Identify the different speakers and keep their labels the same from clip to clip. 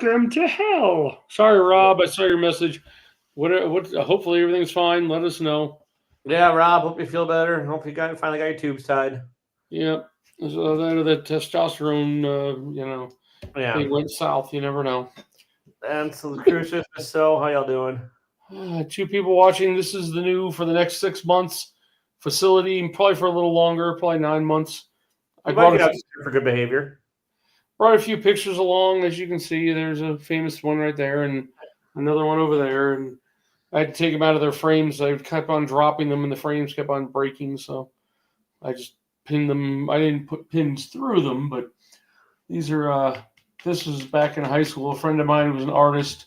Speaker 1: Welcome to hell. Sorry, Rob. I saw your message. What? Hopefully everything's fine. Let us know.
Speaker 2: Yeah, Rob. Hope you feel better. Hope you finally got your tubes tied.
Speaker 1: Yeah. So that testosterone,
Speaker 2: Yeah.
Speaker 1: thing went south. You never know.
Speaker 2: And so the cruise ship is how y'all doing?
Speaker 1: Two people watching. This is the new for the next 6 months facility, probably for a little longer, probably 9 months.
Speaker 2: I might get out for good behavior.
Speaker 1: Brought a few pictures along. As you can see, there's a famous one right there and another one over there. And I had to take them out of their frames. I kept on dropping them, and the frames kept on breaking. So I just pinned them. I didn't put pins through them, but these are. This was back in high school. A friend of mine was an artist.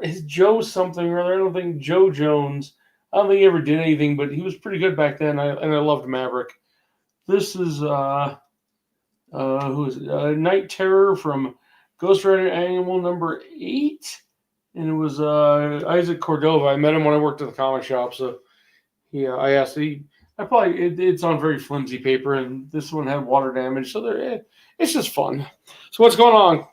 Speaker 1: His Joe something or other. I don't think Joe Jones. I don't think he ever did anything, but he was pretty good back then. I loved Maverick. This is who is it? Night Terror from Ghost Rider Annual number 8, and it was Isaac Cordova. I met him when I worked at the comic shop, so I asked. It's on very flimsy paper, and this one had water damage, so it's just fun. So what's going on?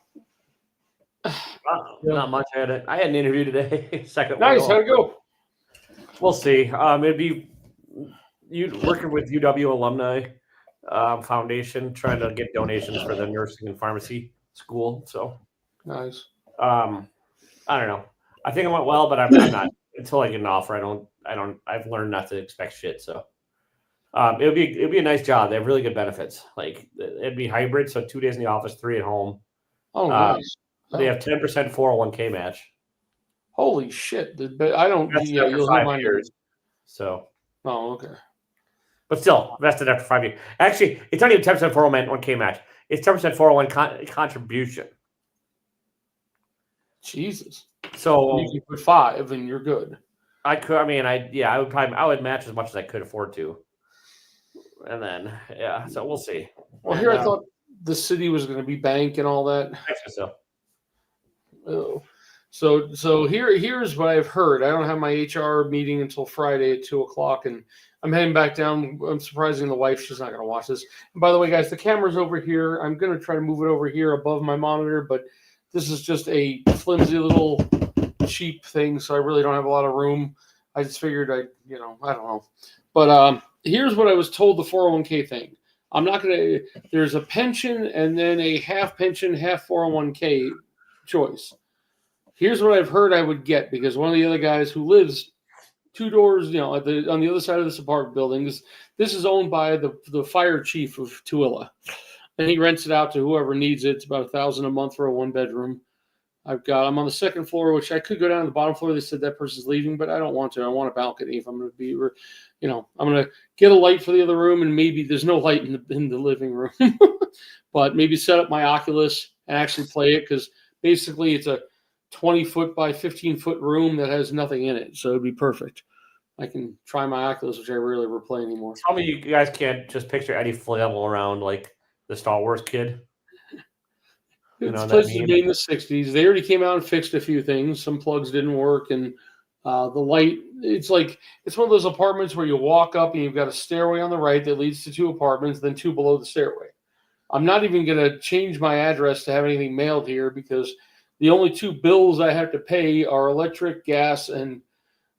Speaker 2: Not much. I had an interview today. Second
Speaker 1: nice. How'd it go?
Speaker 2: We'll see. It'd be you working with UW alumni. Foundation trying to get donations for the nursing and pharmacy school. So
Speaker 1: nice.
Speaker 2: I don't know. I think it went well, but I'm not until I get an offer. I've learned not to expect shit. So it'll be a nice job. They have really good benefits. Like it'd be hybrid, so 2 days in the office, 3 at home.
Speaker 1: Oh, nice.
Speaker 2: They have 10% 401k match.
Speaker 1: Holy shit! But I don't.
Speaker 2: That's
Speaker 1: you'll have 5 years.
Speaker 2: So.
Speaker 1: Oh, okay.
Speaker 2: But still, vested after 5 years. Actually, it's not even 10% 401k match. It's 10% 401 contribution.
Speaker 1: Jesus.
Speaker 2: So
Speaker 1: you can put 5 and you're good.
Speaker 2: I could. I mean, I would match as much as I could afford to. And then, so we'll see.
Speaker 1: Well, here I thought the city was going to be bank and all that.
Speaker 2: I think so.
Speaker 1: Oh. So here's what I've heard. I don't have my HR meeting until Friday at 2:00, and I'm heading back down. I'm surprising the wife; she's not going to watch this. And by the way, guys, the camera's over here. I'm going to try to move it over here above my monitor, but this is just a flimsy little cheap thing, so I really don't have a lot of room. I just figured I don't know. But here's what I was told: the 401k thing. I'm not going to. There's a pension and then a half pension, half 401k choice. Here's what I've heard I would get, because one of the other guys who lives 2 doors, on the other side of this apartment building, this is owned by the fire chief of Tooele, and he rents it out to whoever needs it. It's about $1,000 a month for a 1-bedroom. I'm on the second floor, which I could go down to the bottom floor. They said that person's leaving, but I don't want to. I want a balcony if I'm going to be, I'm going to get a light for the other room, and maybe there's no light in the living room, but maybe set up my Oculus and actually play it, because basically it's a 20-foot by 15-foot room that has nothing in it, so it'd be perfect. I can try my Oculus, which I rarely ever play anymore.
Speaker 2: Tell me you guys can't just picture Eddie flailing around like the Star Wars kid.
Speaker 1: This place was made in the 60s. They already came out and fixed a few things. Some plugs didn't work, and the light, it's one of those apartments where you walk up and you've got a stairway on the right that leads to 2 apartments, then 2 below the stairway. I'm not even going to change my address to have anything mailed here, because the only 2 bills I have to pay are electric, gas, and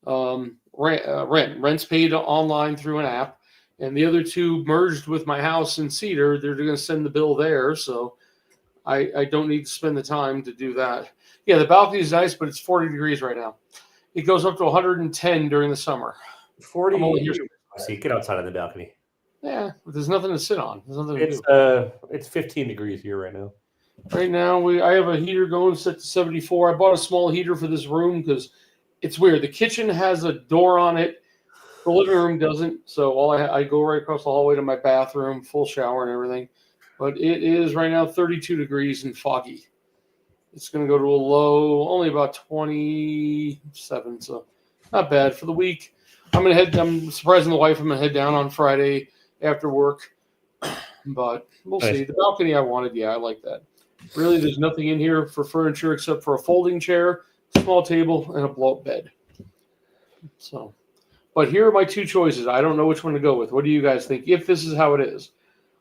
Speaker 1: rent. Rent's paid online through an app, and the other 2 merged with my house in Cedar. They're going to send the bill there, so I don't need to spend the time to do that. Yeah, the balcony is nice, but it's 40 degrees right now. It goes up to 110 during the summer.
Speaker 2: 40. So you get outside on the balcony.
Speaker 1: Yeah, but there's nothing to sit on. There's nothing to do.
Speaker 2: It's 15 degrees here right now.
Speaker 1: Right now, I have a heater going set to 74. I bought a small heater for this room because it's weird. The kitchen has a door on it. The living room doesn't. So I go right across the hallway to my bathroom, full shower and everything. But it is right now 32 degrees and foggy. It's going to go to a low, only about 27. So not bad for the week. I'm surprising the wife. I'm going to head down on Friday after work. But we'll see. The balcony I wanted, I like that. Really, there's nothing in here for furniture except for a folding chair, small table, and a blow-up bed. So, but here are my 2 choices. I don't know which one to go with. What do you guys think? If this is how it is,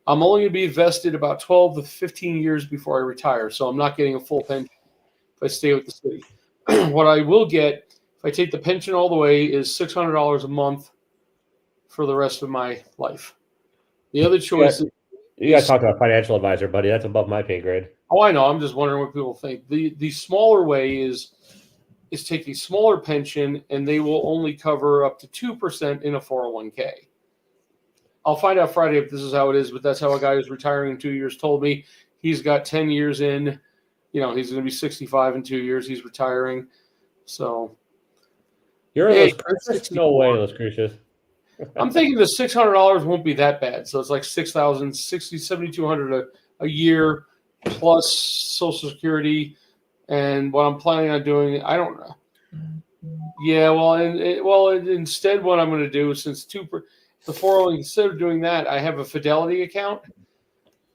Speaker 1: I'm only going to be vested about 12 to 15 years before I retire, so I'm not getting a full pension. if I stay with the city. What I will get if I take the pension all the way is $600 a month for the rest of my life. The other choice
Speaker 2: You got to
Speaker 1: is,
Speaker 2: talk to a financial advisor, buddy. That's above my pay grade.
Speaker 1: oh, I know. I'm just wondering what people think. The smaller way is take a smaller pension, and they will only cover up to 2% in a 401k. I'll find out Friday if this is how it is, but that's how a guy who's retiring in 2 years told me. He's got 10 years in. He's going to be 65 in 2 years. He's retiring. So
Speaker 2: You're
Speaker 1: yeah,
Speaker 2: Las Cruces? No way, Las Cruces.
Speaker 1: I'm thinking the $600 won't be that bad. So it's like 6,000, 7,200 a year plus Social Security. And what I'm planning on doing, I don't know. Yeah, instead, what I'm going to do, since the 401, instead of doing that, I have a Fidelity account,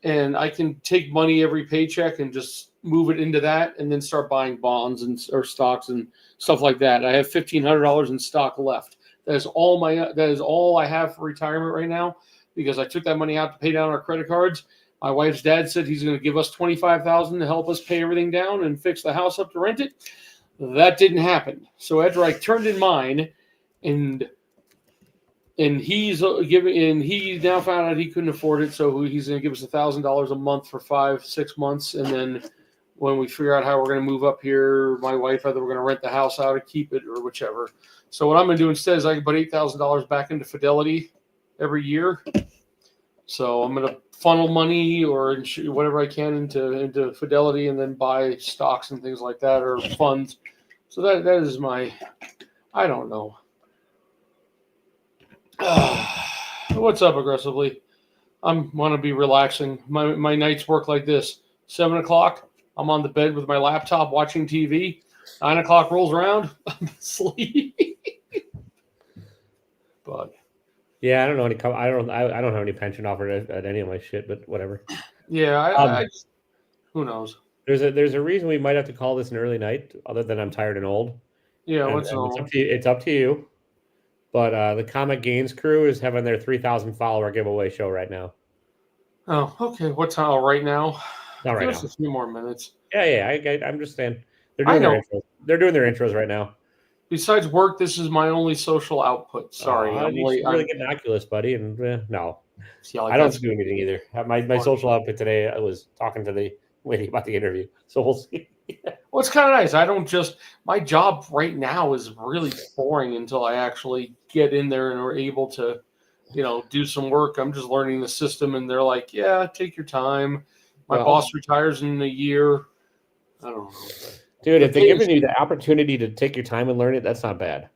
Speaker 1: and I can take money every paycheck and just move it into that, and then start buying bonds or stocks and stuff like that. I have $1,500 in stock left. That is all I have for retirement right now, because I took that money out to pay down our credit cards. My wife's dad said he's going to give us $25,000 to help us pay everything down and fix the house up to rent it. That didn't happen. So after I turned in mine, and he now found out he couldn't afford it, so he's going to give us $1,000 a month for 5-6 months, and then when we figure out how we're going to move up here, my wife, either we're going to rent the house out or keep it or whichever. So what I'm going to do instead is I can put $8,000 back into Fidelity every year. So I'm going to funnel money or whatever I can into Fidelity, and then buy stocks and things like that, or funds. So that is my, I don't know. What's up, aggressively? I want to be relaxing. My nights work like this. 7 o'clock, I'm on the bed with my laptop watching TV. 9 o'clock rolls around, I'm asleep. But
Speaker 2: yeah, I don't know any. I don't have any pension offered at any of my shit, but whatever.
Speaker 1: Yeah, I who knows?
Speaker 2: There's a reason we might have to call this an early night, other than I'm tired and old.
Speaker 1: Yeah,
Speaker 2: and it's up to you. It's up to you. But the Comic Gains crew is having their 3,000 follower giveaway show right now.
Speaker 1: Oh, okay. What time? Oh, right now?
Speaker 2: Not right now.
Speaker 1: Just a few more minutes.
Speaker 2: Yeah. I'm just saying they're doing their intros. They're doing their intros right now.
Speaker 1: Besides work, this is my only social output. Sorry, I'm late.
Speaker 2: You really get an Oculus, buddy, and no,
Speaker 1: yeah,
Speaker 2: I don't do anything either. My social output today, I was talking to the lady about the interview, so we'll see.
Speaker 1: Well, it's kind of nice. I don't just my job right now is really boring until I actually get in there and are able to, do some work. I'm just learning the system, and they're like, "Yeah, take your time." My boss retires in a year. I don't know.
Speaker 2: Dude, if they're giving you the opportunity to take your time and learn it, that's not bad.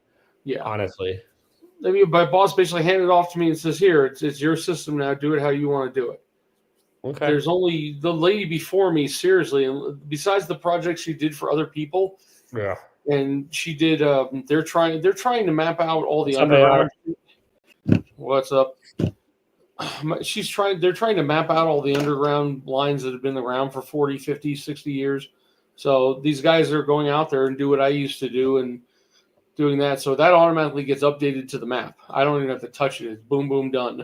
Speaker 1: Yeah.
Speaker 2: Honestly.
Speaker 1: I mean, my boss basically handed it off to me and says, "Here, it's your system now. Do it how you want to do it."
Speaker 2: Okay.
Speaker 1: There's only the lady before me, seriously, and besides the projects she did for other people.
Speaker 2: Yeah.
Speaker 1: And she did they're trying to map out all the underground. What's up? They're trying to map out all the underground lines that have been around for 40, 50, 60 years. So these guys are going out there and do what I used to do and doing that. So that automatically gets updated to the map. I don't even have to touch it. It's boom, boom, done.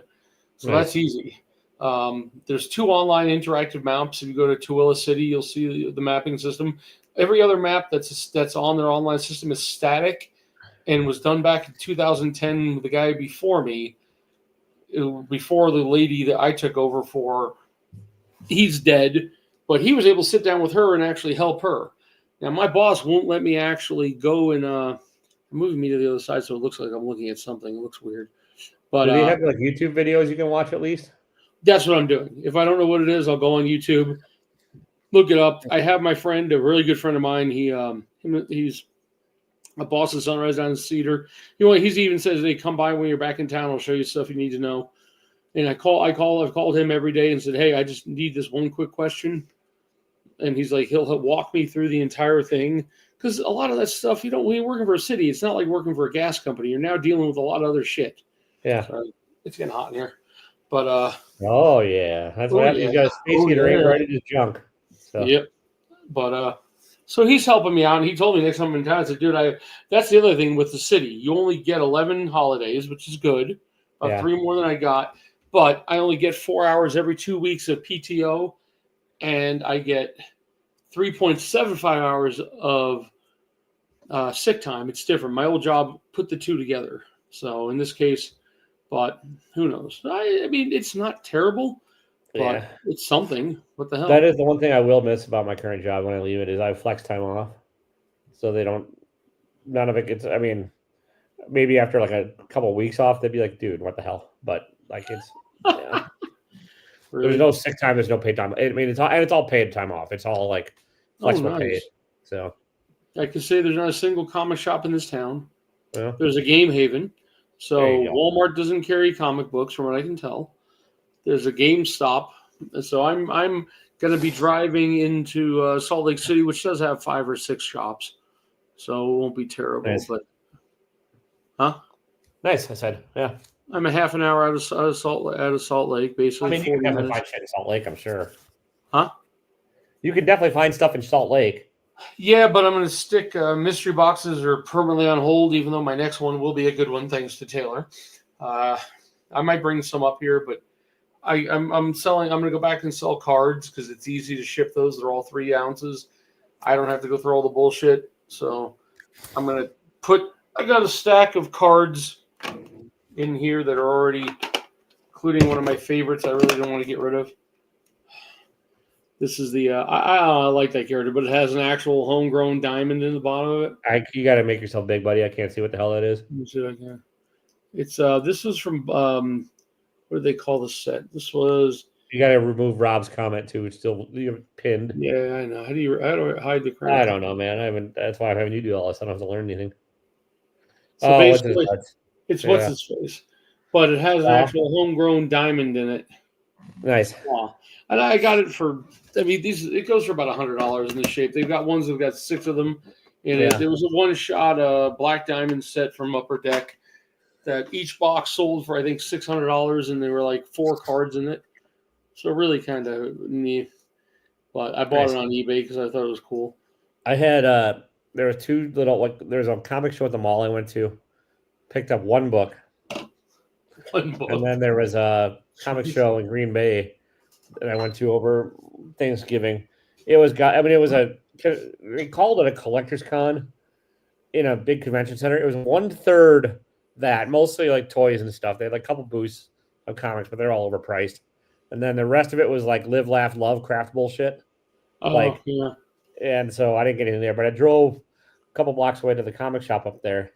Speaker 1: So That's easy. There's 2 online interactive maps. If you go to Tooele City, you'll see the mapping system. Every other map that's on their online system is static and was done back in 2010 with the guy before me, before the lady that I took over for. He's dead. But he was able to sit down with her and actually help her. Now, my boss won't let me actually go and moving me to the other side, so it looks like I'm looking at something. It looks weird. But
Speaker 2: do they have like YouTube videos you can watch at least?
Speaker 1: That's what I'm doing. If I don't know what it is, I'll go on YouTube, look it up. I have my friend, a really good friend of mine. He's a boss at Sunrise down in Cedar. He's even says, "Hey, come by when you're back in town. I'll show you stuff you need to know." And I've called him every day and said, "Hey, I just need this one quick question." And he's like, he'll walk me through the entire thing. Because a lot of that stuff, when you're working for a city, it's not like working for a gas company. You're now dealing with a lot of other shit.
Speaker 2: Yeah.
Speaker 1: It's getting hot in here. But
Speaker 2: oh yeah. That's what happens. You got a space heater aimed right at his junk. So.
Speaker 1: Yep. But so he's helping me out, and he told me next time I'm in town, I said, "Dude, that's the other thing with the city. You only get 11 holidays, which is good. 3 more than I got. But I only get 4 hours every 2 weeks of PTO, and I get 3.75 hours of sick time. It's different. My old job put the two together. So in this case, but who knows? I mean, it's not terrible, but
Speaker 2: Yeah.
Speaker 1: it's something. What the hell?
Speaker 2: That is the one thing I will miss about my current job when I leave it is I have flex time off. So they don't, none of it gets, I mean, maybe after like a couple of weeks off, they'd be like, dude, what the hell? But like it's, yeah.
Speaker 1: Really?
Speaker 2: There's no sick time. There's no paid time. I mean, it's all paid time off. It's all like flexible pay.
Speaker 1: Nice.
Speaker 2: So
Speaker 1: I can say there's not a single comic shop in this town.
Speaker 2: yeah.
Speaker 1: There's a Game Haven. So
Speaker 2: There you go.
Speaker 1: Walmart doesn't carry comic books, from what I can tell. There's a GameStop. So I'm going to be driving into Salt Lake City, which does have 5 or 6 shops. So it won't be terrible.
Speaker 2: Nice.
Speaker 1: But
Speaker 2: Nice. I said, yeah.
Speaker 1: I'm a half an hour out of Salt Lake, basically.
Speaker 2: I mean, you can
Speaker 1: 40
Speaker 2: definitely
Speaker 1: minutes.
Speaker 2: find shit in Salt Lake, I'm sure.
Speaker 1: Huh?
Speaker 2: You can definitely find stuff in Salt Lake.
Speaker 1: Yeah, but I'm going to stick mystery boxes are permanently on hold, even though my next one will be a good one, thanks to Taylor. I might bring some up here, but I'm selling. I'm going to go back and sell cards because it's easy to ship those. They're all 3 ounces. I don't have to go through all the bullshit. So I'm going to I got a stack of cards in here that are already, including one of my favorites I really don't want to get rid of. This is the I like that character, but it has an actual homegrown diamond in the bottom of it.
Speaker 2: You got to make yourself big, buddy. I can't see what the hell that is.
Speaker 1: Let me see if I can. It's this was from what do they call the set? This was.
Speaker 2: You got to remove Rob's comment too. It's still you're pinned.
Speaker 1: Yeah, I know. How do I hide the credit?
Speaker 2: I don't know, man. I haven't. That's why I'm having you do all this. I don't have to learn anything.
Speaker 1: So basically,
Speaker 2: what's
Speaker 1: it's what's his face, but it has an actual homegrown diamond in it.
Speaker 2: Nice.
Speaker 1: And I got it for. I mean, it goes for about $100 in this shape. They've got ones that've got 6 of them in it. There was a one-shot black diamond set from Upper Deck that each box sold for I think $600, and there were like 4 cards in it. So really kind of neat. But I bought it on eBay because I thought it was cool.
Speaker 2: I had there were 2 little there's a comic show at the mall I went to. Picked up one book. And then there was a comic show in Green Bay that I went to over Thanksgiving. They called it a collector's con in a big convention center. It was 1/3 that, mostly like toys and stuff. They had like a couple booths of comics, but they're all overpriced. And then the rest of it was like live, laugh, love craft bullshit. And so I didn't get anything there, but I drove a couple blocks away to the comic shop up there,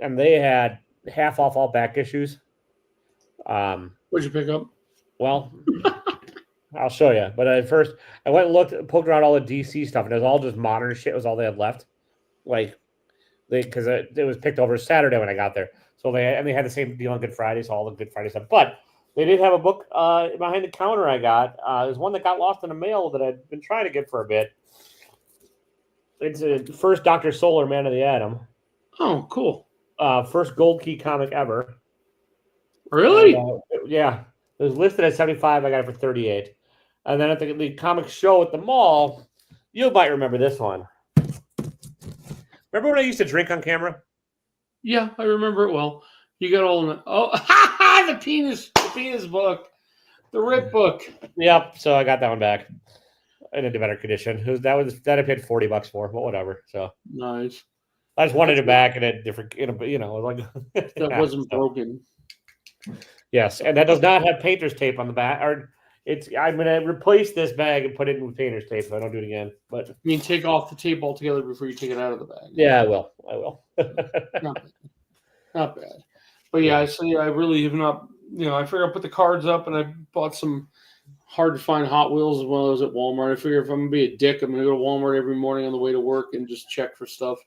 Speaker 2: and they had half off all back issues.
Speaker 1: What'd you pick up?
Speaker 2: Well, I'll show you. But at first, I went and poked around all the DC stuff, and it was all just modern shit. It was all they had left. Because it was picked over Saturday when I got there. So they had the same deal on Good Friday, so all the Good Friday stuff. But they did have a book behind the counter I got. There's one that got lost in the mail that I'd been trying to get for a bit. It's a first Dr. Solar Man of the Atom.
Speaker 1: Oh, cool.
Speaker 2: First Gold Key comic ever.
Speaker 1: Really?
Speaker 2: Yeah. It was listed at $75. I got it for $38. And then at the comic show at the mall, you might remember this one. Remember when I used to drink on camera?
Speaker 1: Yeah, I remember it well. You got all in it. Oh, the penis book, the rip book.
Speaker 2: Yep. So I got that one back in a better condition. That I paid $40 for, but whatever. So
Speaker 1: nice.
Speaker 2: I just wanted it back in a different, like
Speaker 1: that wasn't broken.
Speaker 2: Yes, and that does not have painter's tape on the back. I'm going to replace this bag and put it in with painter's tape so I don't do it again. But
Speaker 1: take off the tape altogether before you take it out of the bag.
Speaker 2: Yeah, I will.
Speaker 1: Not bad. But yeah, I really have not. I figured I'll put the cards up, and I bought some hard to find Hot Wheels as well. I was at Walmart. I figure if I'm gonna be a dick, I'm gonna go to Walmart every morning on the way to work and just check for stuff.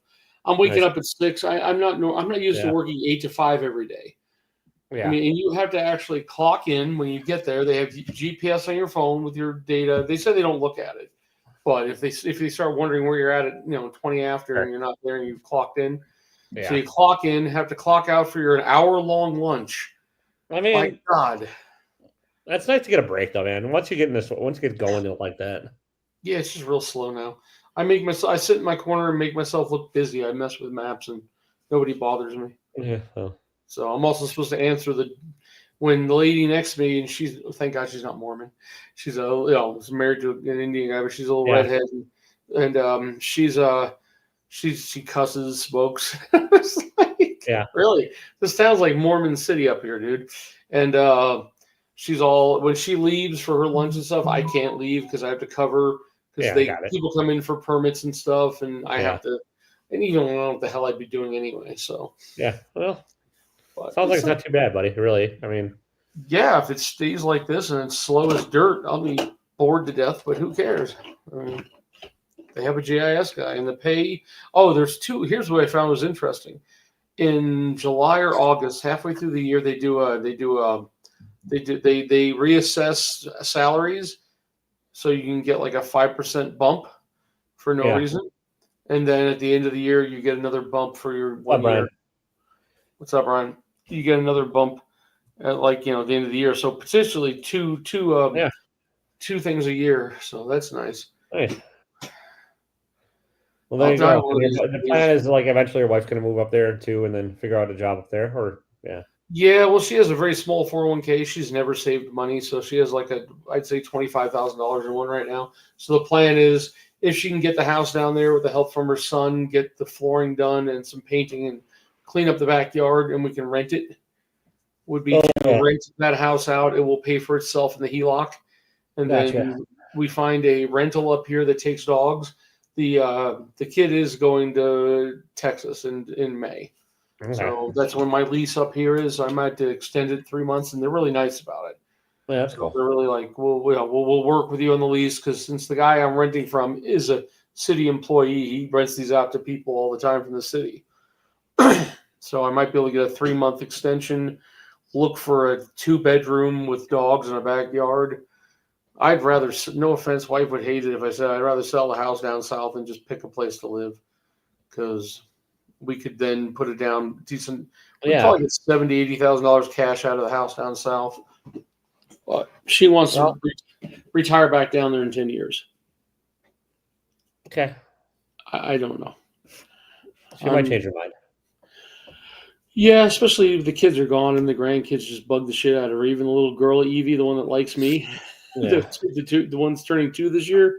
Speaker 1: I'm waking up at 6. I'm not used to working 8 to 5 every day. Yeah. I mean, and you have to actually clock in when you get there. They have GPS on your phone with your data. They say they don't look at it, but if they start wondering where you're at 20 after and you're not there and you've clocked in, so you clock in, have to clock out for your hour-long lunch.
Speaker 2: I mean,
Speaker 1: my God,
Speaker 2: that's nice to get a break though, man. Once you get going like that,
Speaker 1: yeah, it's just real slow now. I sit in my corner and make myself look busy. I mess with maps and nobody bothers me.
Speaker 2: Yeah.
Speaker 1: So I'm also supposed to answer when the lady next to me, and thank God she's not Mormon. She's married to an Indian guy, but she's a little redhead. And and she cusses, smokes. It's like,
Speaker 2: Yeah.
Speaker 1: really, this sounds like Mormon City up here, dude. And she's all when she leaves for her lunch and stuff. I can't leave because I have to cover because
Speaker 2: Yeah, I got it.
Speaker 1: people come in for permits and stuff, and I
Speaker 2: Yeah.
Speaker 1: have to. And even I don't know what the hell I'd be doing anyway. So
Speaker 2: Yeah. Well,
Speaker 1: but
Speaker 2: sounds like it's not too bad, buddy. Really. I mean,
Speaker 1: yeah, if it stays like this and it's slow as dirt, I'll be bored to death. But who cares? I mean, they have a GIS guy, and the pay. Oh, there's two. Here's what I found was interesting. In July or August, halfway through the year, they reassess salaries, so you can get like a 5% bump for no
Speaker 2: Yeah.
Speaker 1: reason, and then at the end of the year, you get another bump for your
Speaker 2: What,
Speaker 1: 1 year.
Speaker 2: Brian?
Speaker 1: What's up, Ryan? You get another bump at at the end of the year, so potentially two things a year. So that's nice.
Speaker 2: Nice. Well, there
Speaker 1: I'll
Speaker 2: you
Speaker 1: die
Speaker 2: go.
Speaker 1: one of these
Speaker 2: The
Speaker 1: days.
Speaker 2: plan is like eventually your wife's going to move up there too, and then figure out a job up there, or yeah.
Speaker 1: Yeah, well, she has a very small 401k. She's never saved money, so she has I'd say $25,000 in one right now. So the plan is if she can get the house down there with the help from her son, get the flooring done and some painting and clean up the backyard, and we can rent it. Would be to rent that house out. It will pay for itself in the HELOC, and then we find a rental up here that takes dogs. The kid is going to Texas in May.
Speaker 2: Okay.
Speaker 1: So that's when my lease up here is. I might have to extend it 3 months, and they're really nice about it.
Speaker 2: Yeah, that's cool.
Speaker 1: They're really like, we'll work with you on the lease because since the guy I'm renting from is a city employee, he rents these out to people all the time from the city. So I might be able to get a 3-month extension. Look for a 2-bedroom with dogs in a backyard. I'd rather, no offense, wife would hate it if I said I'd rather sell the house down south and just pick a place to live because we could then put it down decent. We'd probably get $70,000-$80,000 cash out of the house down south. But she wants to retire back down there in 10 years.
Speaker 2: Okay.
Speaker 1: I don't know.
Speaker 2: She might change her mind.
Speaker 1: Yeah, especially if the kids are gone and the grandkids just bug the shit out of her. Even the little girl, Evie, the one that likes me, the one's turning 2 this year.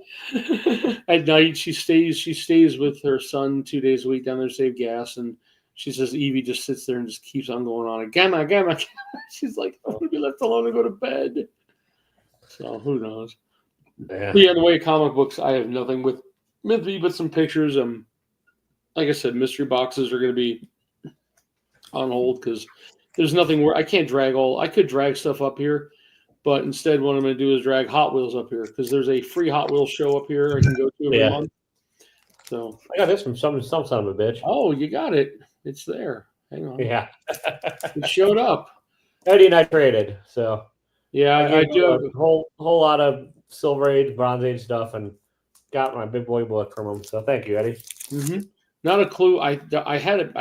Speaker 1: At night, she stays with her son 2 days a week down there to save gas, and she says Evie just sits there and just keeps on going on. Gamma, gamma. She's like, I want to be left alone to go to bed. So who knows?
Speaker 2: Yeah.
Speaker 1: But yeah, the way of comic books, I have nothing with me but some pictures. Like I said, mystery boxes are going to be on hold because there's nothing where I can't I could drag stuff up here, but instead what I'm going to do is drag Hot Wheels up here because there's a free Hot Wheels show up here I can go to every month. So
Speaker 2: I got this from some son of a bitch.
Speaker 1: Oh, you got it. It's there. Hang on.
Speaker 2: Yeah.
Speaker 1: It showed up.
Speaker 2: Eddie and I traded, so
Speaker 1: yeah, I do
Speaker 2: a whole lot of Silver Age, Bronze Age stuff, and got my big boy book from him. So thank you, Eddie.
Speaker 1: Mm-hmm. Not a clue. I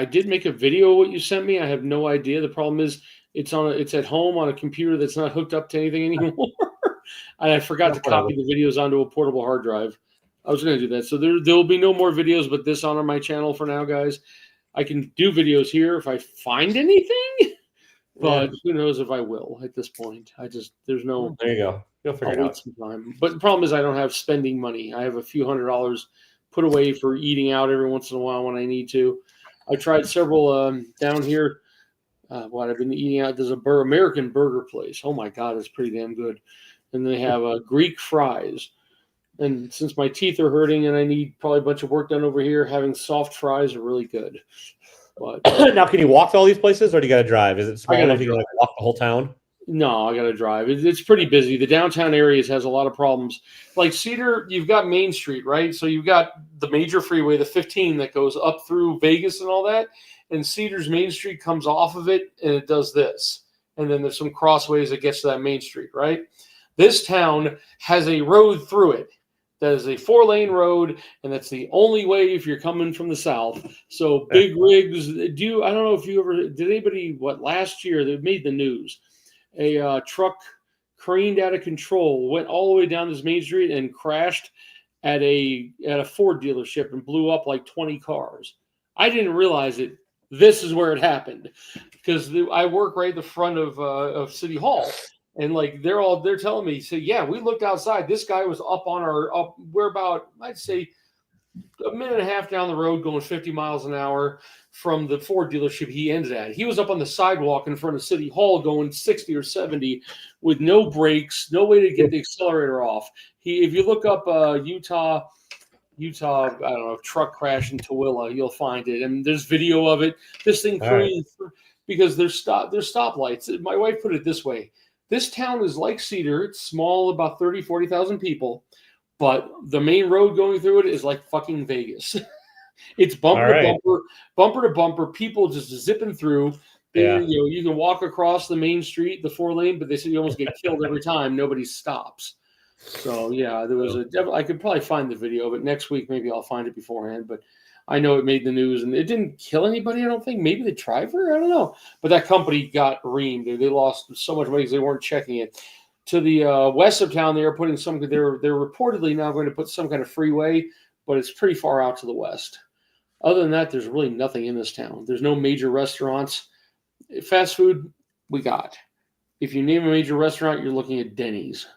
Speaker 1: did make a video of what you sent me. I have no idea. The problem is it's at home on a computer that's not hooked up to anything anymore. And I forgot to copy the videos onto a portable hard drive. I was going to do that. So there'll be no more videos but this on my channel for now, guys. I can do videos here if I find anything, but who knows if I will at this point. There's no.
Speaker 2: There you go. You'll figure it out.
Speaker 1: Some time. But the problem is I don't have spending money. I have a few $100s put away for eating out every once in a while when I need to. I tried several down here. I've been eating out. There's a American burger place. Oh my God, it's pretty damn good. And they have Greek fries. And since my teeth are hurting and I need probably a bunch of work done over here, having soft fries are really good. But
Speaker 2: now, can you walk to all these places, or do you got to drive? Is it small enough you can walk the whole town?
Speaker 1: No, I got to drive. It's pretty busy. The downtown areas has a lot of problems. Like Cedar, you've got Main Street, right? So you've got the major freeway, the 15 that goes up through Vegas and all that. And Cedar's Main Street comes off of it, and it does this. And then there's some crossways that gets to that Main Street, right? This town has a road through it. That is a 4-lane road, and that's the only way if you're coming from the south. So big rigs. I don't know if you ever did anybody last year that made the news. A truck craned out of control, went all the way down this main street and crashed at a Ford dealership and blew up like 20 cars. I didn't realize it. This is where it happened because I work right at the front of City Hall. And like they're telling me, so yeah, we looked outside. This guy was we're about, I'd say a minute and a half down the road going 50 miles an hour from the Ford dealership he ended at. He was up on the sidewalk in front of City Hall going 60 or 70 with no brakes, no way to get the accelerator off. If you look up Utah, I don't know, truck crash in Tooele, you'll find it. And there's video of it. This thing because there's stoplights. My wife put it this way. This town is like Cedar. It's small, about 30, 40,000 people. But the main road going through it is like fucking Vegas. It's bumper to bumper, bumper to bumper. People just zipping through. You can walk across the main street, the 4-lane, but they say you almost get killed every time. Nobody stops. So yeah, there was I could probably find the video, but next week maybe I'll find it beforehand. But I know it made the news, and it didn't kill anybody. I don't think. Maybe the driver. I don't know. But that company got reamed. They lost so much money because they weren't checking it. To the west of town, they are putting some. They're reportedly now going to put some kind of freeway, but it's pretty far out to the west. Other than that, there's really nothing in this town. There's no major restaurants. Fast food, we got. If you name a major restaurant, you're looking at Denny's.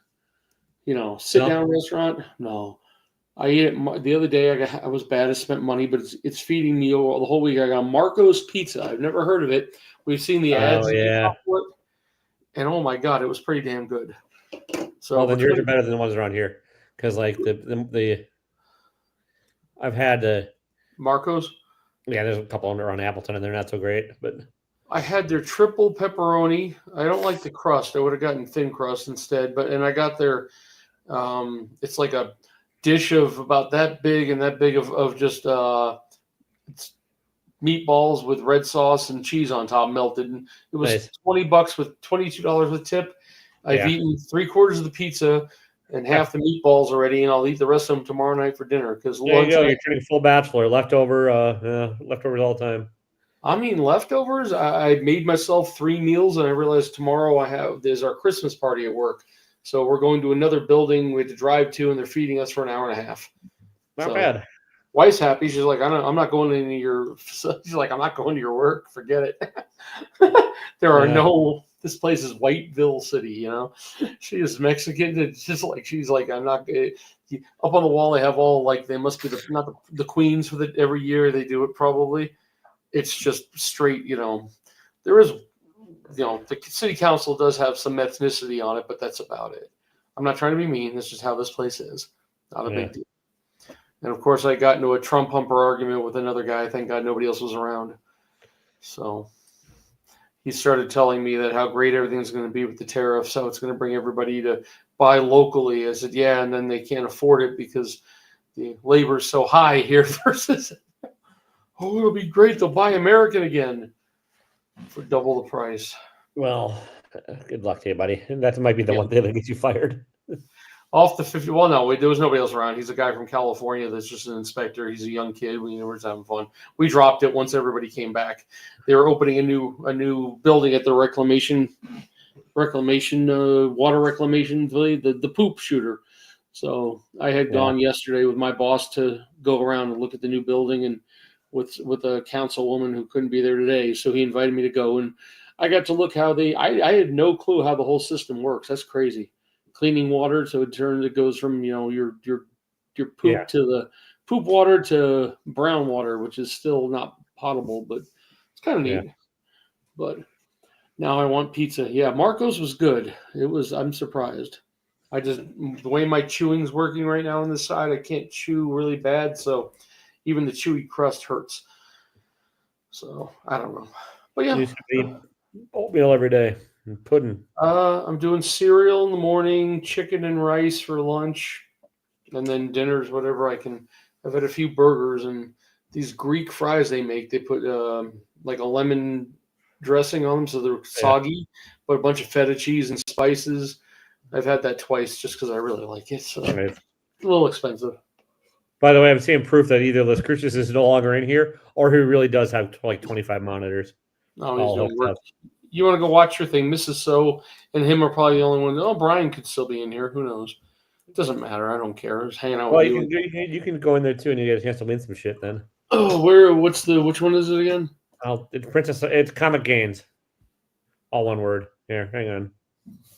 Speaker 1: Sit down restaurant. No, I ate it the other day. I was bad. I spent money, but it's feeding me the whole week. I got Marco's Pizza. I've never heard of it. We've seen the ads.
Speaker 2: Oh yeah.
Speaker 1: And oh my god, it was pretty damn good. So
Speaker 2: then yours are better than the ones around here, because like the I've had
Speaker 1: Marco's.
Speaker 2: Yeah, there's a couple around Appleton, and they're not so great. But
Speaker 1: I had their triple pepperoni. I don't like the crust. I would have gotten thin crust instead. And I got their. It's like a dish of about that big and that big of just meatballs with red sauce and cheese on top melted. And it was
Speaker 2: nice.
Speaker 1: $20 with $22 with tip. I've eaten 3/4 of the pizza and half the meatballs already, and I'll eat the rest of them tomorrow night for dinner. Because
Speaker 2: there you go. You're turning full bachelor. Leftovers all the time.
Speaker 1: I mean, leftovers. I made myself 3 meals, and I realized tomorrow there's our Christmas party at work. So we're going to another building we had to drive to, and they're feeding us for an hour and a half.
Speaker 2: Not bad.
Speaker 1: Wife's happy. She's like, I'm not going to any of your. She's like, I'm not going to your work. Forget it. There are no. This place is Whiteville City. She is Mexican. It's just like she's like, I'm not. Up on the wall, they have all like they must be not the queens for every year they do it probably. It's just straight. There is. The city council does have some ethnicity on it, but that's about it. I'm not trying to be mean. This is how this place is. Not a big deal. And of course, I got into a Trump humper argument with another guy. Thank God nobody else was around. So he started telling me that how great everything's going to be with the tariffs, how it's going to bring everybody to buy locally. I said, yeah, and then they can't afford it because the labor is so high here versus, it'll be great. They'll buy American again for double the price.
Speaker 2: Well, good luck to you, buddy. That might be the one thing that gets you fired.
Speaker 1: Off the 50. Well, no, there was nobody else around. He's a guy from California that's just an inspector. He's a young kid. We were just having fun. We dropped it once everybody came back. They were opening a new building at the reclamation water reclamation, the poop shooter. So I had gone yesterday with my boss to go around and look at the new building, and with a councilwoman who couldn't be there today. So he invited me to go, and I got to look how I had no clue how the whole system works. That's crazy. Cleaning water, so it goes from your poop to the poop water to brown water, which is still not potable, but it's kind of neat. But now I want pizza. Yeah, Marco's was good. I'm surprised. The way my chewing's working right now on this side, I can't chew really bad, so even the chewy crust hurts. So I don't know. But yeah.
Speaker 2: You should eat oatmeal every day and pudding.
Speaker 1: I'm doing cereal in the morning, chicken and rice for lunch, and then dinner's whatever I can. I've had a few burgers and these Greek fries they make. They put like a lemon dressing on them so they're soggy, but a bunch of feta cheese and spices. I've had that twice just because I really like it. So it's a little expensive.
Speaker 2: By the way, I'm seeing proof that either Las Cruces is no longer in here or he really does have like 25 monitors.
Speaker 1: No, he's doing work. You want to go watch your thing. Mrs. So and him are probably the only ones. Oh, Brian could still be in here. Who knows? It doesn't matter. I don't care. Just hanging out with you.
Speaker 2: You can go in there too and you get a chance to win some shit then.
Speaker 1: Oh, which one is it again?
Speaker 2: It's Comic Gains. All one word. Here, hang on.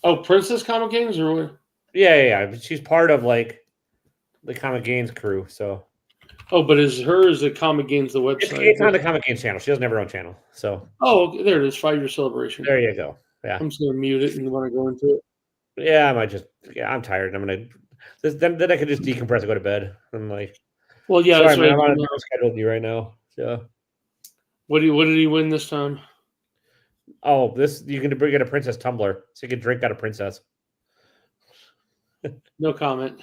Speaker 1: Oh, Princess Comic Games or what?
Speaker 2: Yeah. She's part of like the Comic Gains crew. So
Speaker 1: Oh, but is a Comic Gains the website?
Speaker 2: It's on the Comic Games channel. She doesn't have her own channel. So
Speaker 1: Oh, there it is. 5-year celebration.
Speaker 2: there you go. Yeah.
Speaker 1: I'm just gonna mute it and want to go into it.
Speaker 2: Yeah, I might just. Yeah, I'm tired. I'm gonna. Then I could just decompress and go to bed. I'm like,
Speaker 1: well, yeah,
Speaker 2: sorry,
Speaker 1: that's
Speaker 2: man.
Speaker 1: what
Speaker 2: I'm on a
Speaker 1: I
Speaker 2: different schedule with you right now. So.
Speaker 1: What did he win this time?
Speaker 2: Oh, this you can get a princess tumbler, so you can drink out of princess.
Speaker 1: No comment.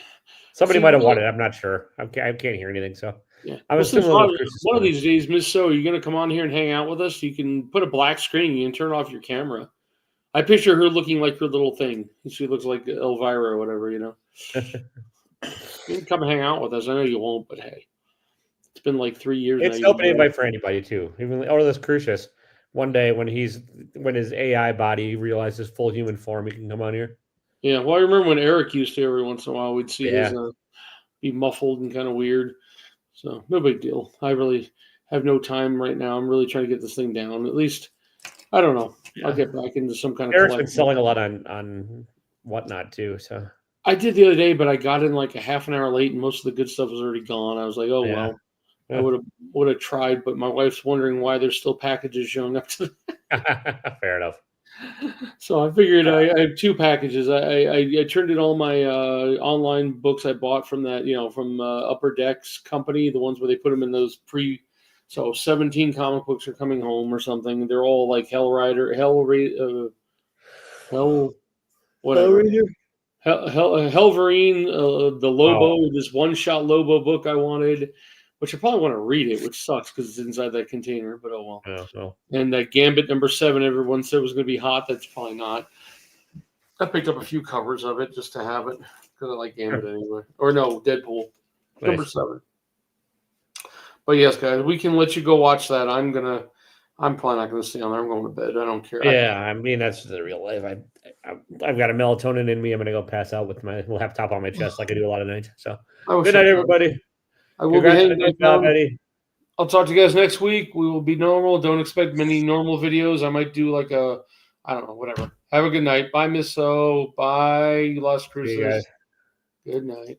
Speaker 2: Somebody
Speaker 1: See,
Speaker 2: might have won it. I'm not sure. I can't hear anything. So
Speaker 1: yeah,
Speaker 2: I'm
Speaker 1: since
Speaker 2: assuming
Speaker 1: one of these days, Miss So, you're gonna come on here and hang out with us. You can put a black screen. You can turn off your camera. I picture her looking like her little thing. She looks like Elvira or whatever, you know. You can come and hang out with us. I know you won't, but hey, it's been like 3 years
Speaker 2: It's
Speaker 1: now.
Speaker 2: open invite for anybody too. Even or this Crucius. One day when his AI body realizes full human form, he can come on here.
Speaker 1: Yeah, well, I remember when Eric used to every once in a while, we'd see his
Speaker 2: Yeah.
Speaker 1: be muffled and kind of weird. So no big deal. I really have no time right now. I'm really trying to get this thing down. At least I don't know.
Speaker 2: Yeah.
Speaker 1: I'll get back into some kind of
Speaker 2: Eric's been
Speaker 1: collection.
Speaker 2: selling a lot on whatnot too. So
Speaker 1: I did the other day, but I got in like a half an hour late, and most of the good stuff was already gone. I was like, oh
Speaker 2: Yeah.
Speaker 1: well.
Speaker 2: Yeah.
Speaker 1: I would have tried, but my wife's wondering why there's still packages showing up to.
Speaker 2: Fair enough.
Speaker 1: So I figured I have 2 packages. I turned in all my online books I bought from that, from Upper Decks company, the ones where they put them in those So 17 comic books are coming home or something. They're all like Hell, whatever. Helverine, the Lobo, this one-shot Lobo book I wanted, which I probably want to read it, which sucks because it's inside that container, but oh well.
Speaker 2: Yeah, well.
Speaker 1: And that Gambit #7, everyone said was going to be hot. That's probably not. I picked up a few covers of it just to have it because I like Gambit anyway. Or no, Deadpool
Speaker 2: Nice.
Speaker 1: #7. But yes, guys, we can let you go watch that. I'm probably not going to stay on there. I'm going to bed. I don't care.
Speaker 2: Yeah, I mean that's the real life. I've got a melatonin in me. I'm gonna go pass out with my laptop on my chest like I do a lot of nights. So good night, everybody.
Speaker 1: I will be hanging back down.
Speaker 2: Eddie.
Speaker 1: I'll talk to you guys next week. We will be normal. Don't expect many normal videos. I might do like I don't know, whatever. Have a good night. Bye, Miss O. Bye, Las Cruces. Good night.